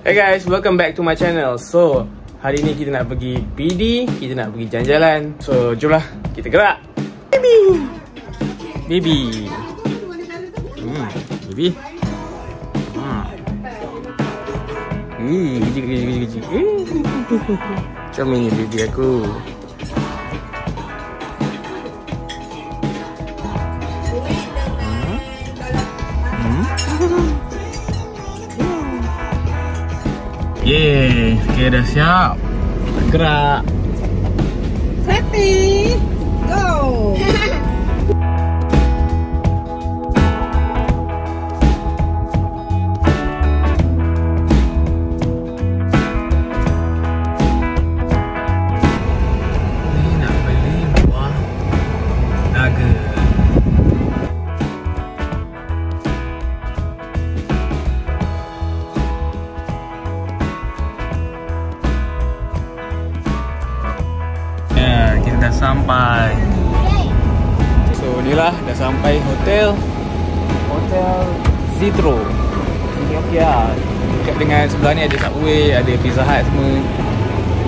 Hey guys, welcome back to my channel. So, hari ni kita nak pergi PD, kita nak pergi jalan-jalan. So, jomlah kita gerak. Baby. Baby. Baby. Gigi. Macam ni baby aku. Yeay, okay, dah siap. Gerak. Happy, go. Ni nak beli buah naga. Dah sampai. So inilah dah sampai hotel Zitro. Ini okey lah. Dekat dengan sebelah ni ada Subway, ada Pizza Hut semua.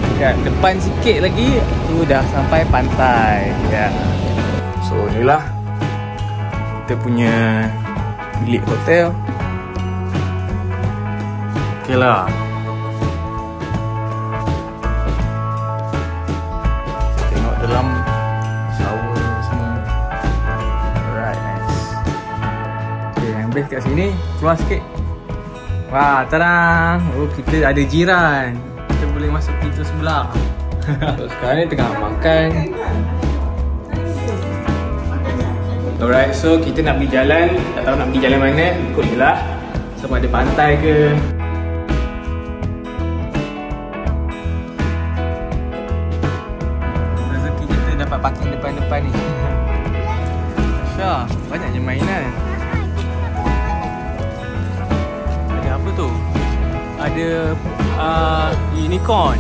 Dekat depan sikit lagi tu dah sampai pantai. Ya. So inilah kita punya bilik hotel. Okey lah. Dalam shower semua. Alright, nice. Okay, yang best kat sini, keluar sikit. Wah, tada. Oh, kita ada jiran. Kita boleh masuk pintu sebelah. So, sekarang ni tengah makan. Alright, so kita nak pergi jalan. Tak tahu nak pergi jalan mana, ikut je lah. Sama ada pantai ke. Parking depan-depan ni. Syah, banyaknya mainan. Ada apa tu? Ada unicorn.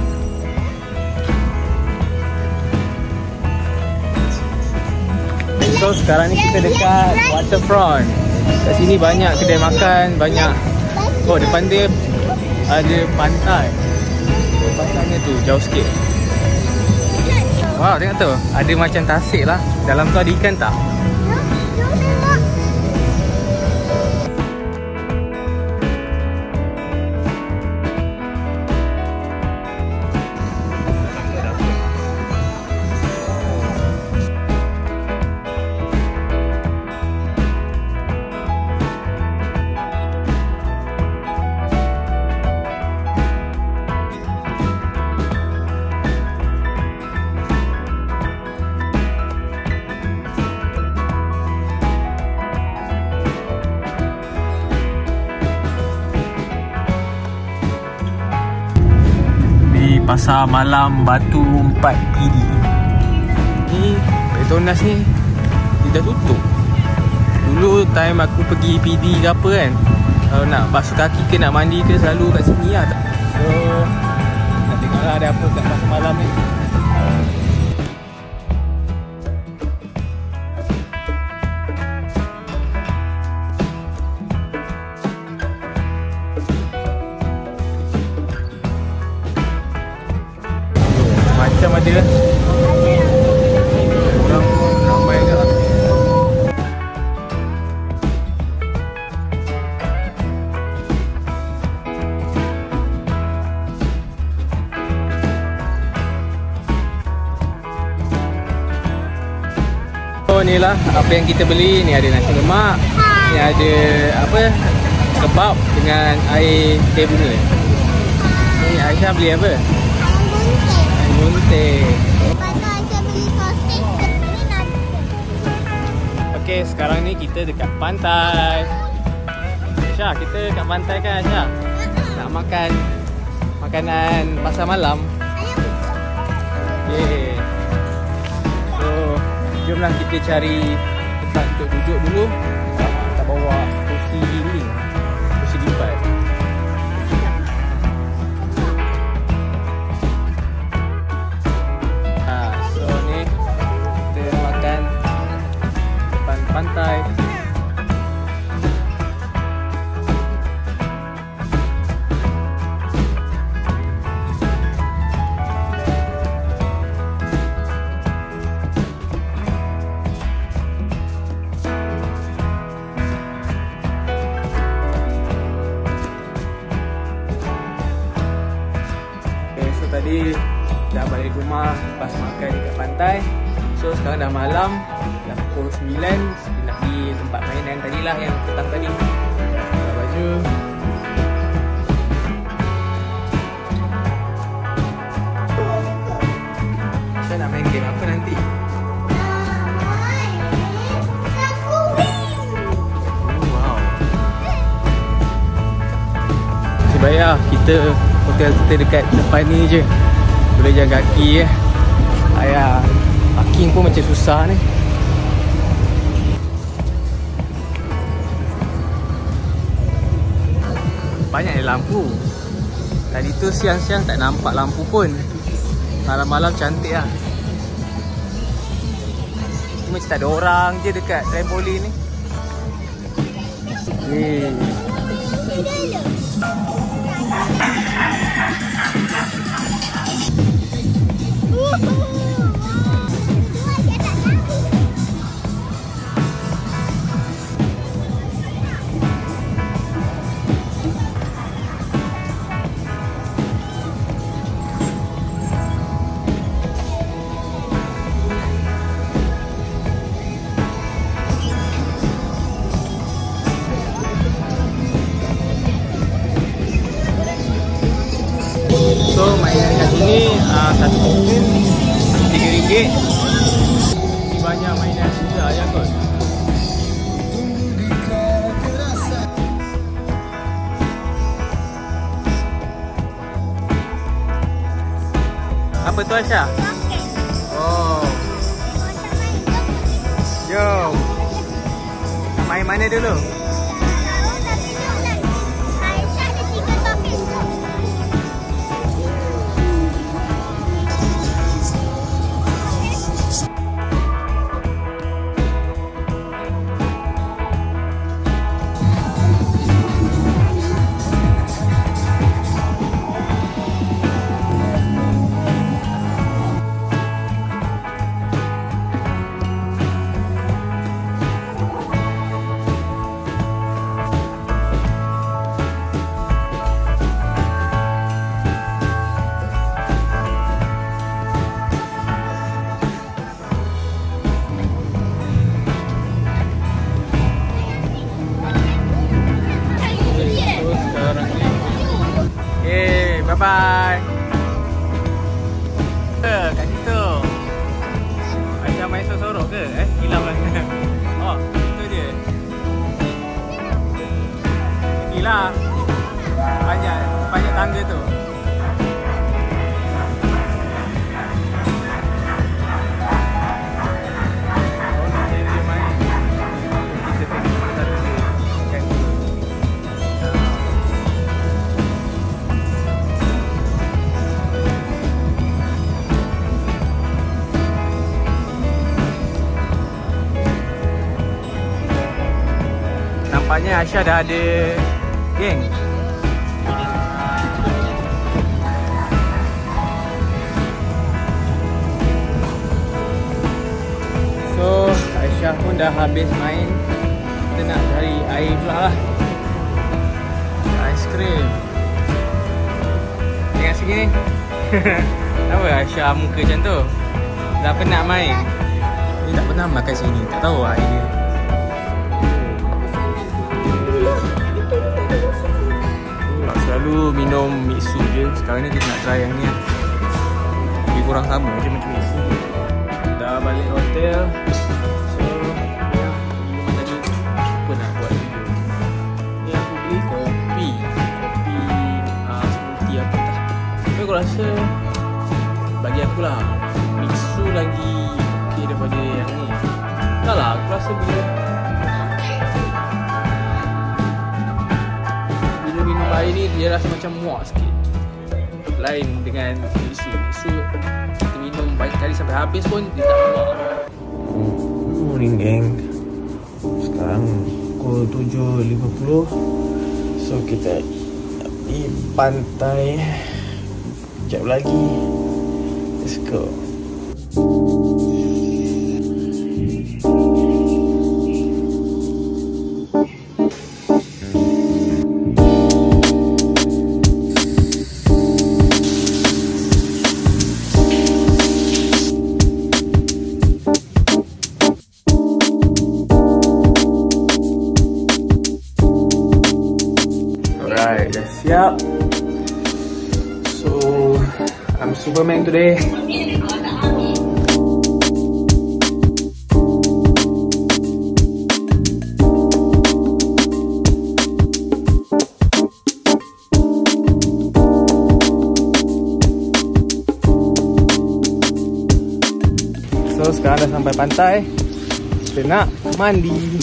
So sekarang ni kita dekat waterfront. Kat sini banyak kedai makan, banyak. Oh, depan dia ada pantai. Oh, pantainya tu jauh sikit. Wow, tengok tu. Ada macam tasik lah. Dalam tu ada ikan tak? Pasar Malam Batu 4 PD. Ni Petronas ni dia dah tutup. Dulu time aku pergi PD ke apa kan, kalau nak basuh kaki ke nak mandi ke selalu kat sini lah. So nak tengok lah ada apa kat pasar malam ni. Macam ada orang pun ramai kat lah. So ni lah apa yang kita beli. Ni ada nasi lemak, ni ada apa, kebab dengan air teh bunga. Ni Aisyah beli apa? Muntik. Okay, sekarang ni kita dekat pantai. Aisyah, kita dekat pantai kan Aisyah? Nak makan makanan pasar malam. Okay. So, jomlah kita cari tempat untuk duduk dulu. Kita bawa kursi ni, kursi lipat. Pantai. So sekarang dah malam, dah pukul 9. Kita nak pergi tempat mainan tadilah yang petang tadi. Pakai baju. Saya nak main game apa nanti? Bayar kita, hotel kita dekat depan ni je, boleh jalan kaki ayah. Parking pun macam susah ni. Banyak lampu. Tadi tu siang-siang tak nampak lampu pun. Malam-malam cantik lah. Macam tak ada orang je dekat trampolin ni. So mainan kat sini satu koin RM3. Ni banyak mainan juga ya kot. Apa tu Aisyah? Oh. Jom. Nak main mana dulu? Bye-bye. Kat situ Aisyah main sorok ke? Hilang lah. Oh, itu dia. Pergilah. Banyak tangga tu. Nampaknya Aisyah dah ada geng. So Aisyah pun dah habis main. Kita nak cari air pula lah. Aiskrim. Tengok sini ni. Kenapa Aisyah muka macam tu? Dah penat main. Dia tak pernah makan sini. Tak tahu lah ini. Selalu minum mixu je. Sekarang ni kita nak try yang ni lah. Lebih kurang sama je macam mixu. Dah balik hotel. So ya, minum tadi. Apa nak buat video ni? Aku beli kopi smoothie apa tak. Tapi aku rasa bagi aku lah mixu lagi okey daripada yang ni. Tak lah, aku rasa bila minum air ni dia rasa macam muak sikit. Lain dengan mixu. Mixu kita minum banyak kali sampai habis pun dia tak muak. Good morning gang. Sekarang pukul 7.50. So kita nak pergi pantai sekejap lagi. Let's go. up. So I'm Superman today. So sekarang dah sampai pantai. Kita nak mandi.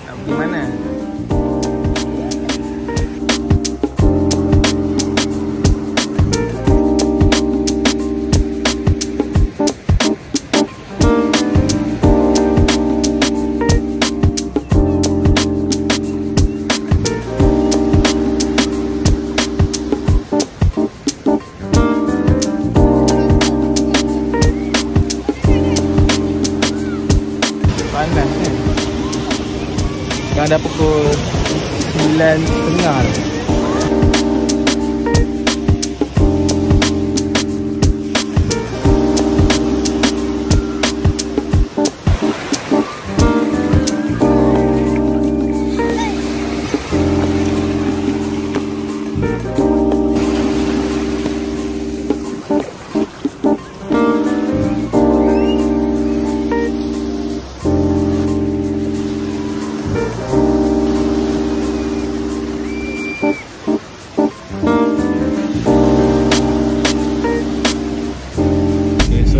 Nak pergi mana? Panas kan? Sekarang dah pukul 9.30.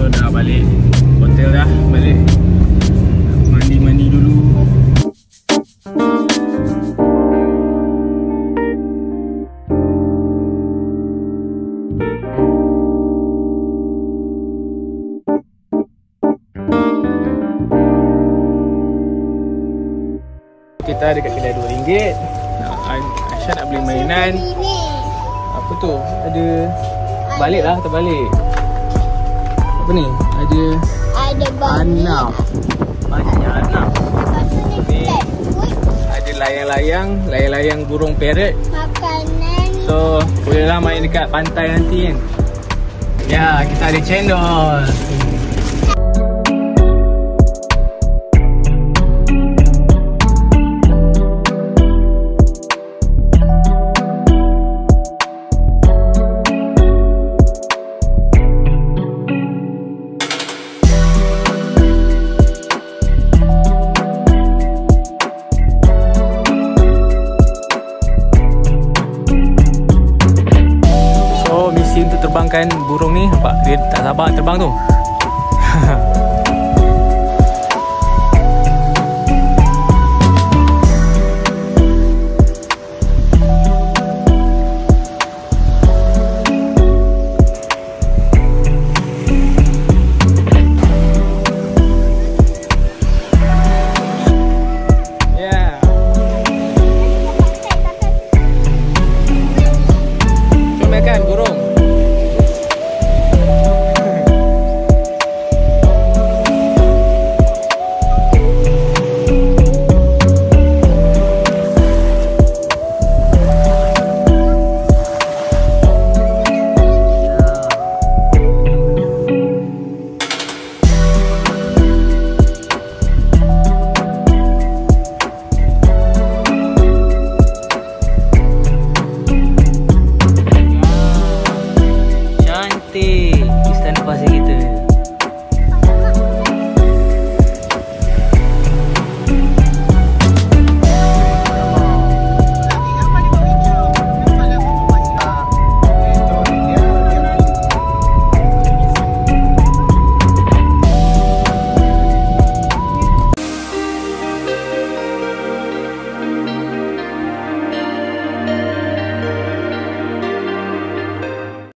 Dah balik hotel dah, balik mandi-mandi dulu. Kita dekat kedai RM2. Aisyah nak beli mainan. Apa tu? Ada baliklah, terbalik. Apa ni? Ada anak. Banyak anak. Ni ada layang-layang burung parrot. Makanan. So, bolehlah main dekat pantai nanti kan. Ya, kita ada cendol. Untuk terbangkan burung ni, nampak dia tak sabar terbang tu. Yeah. Comel kan burung?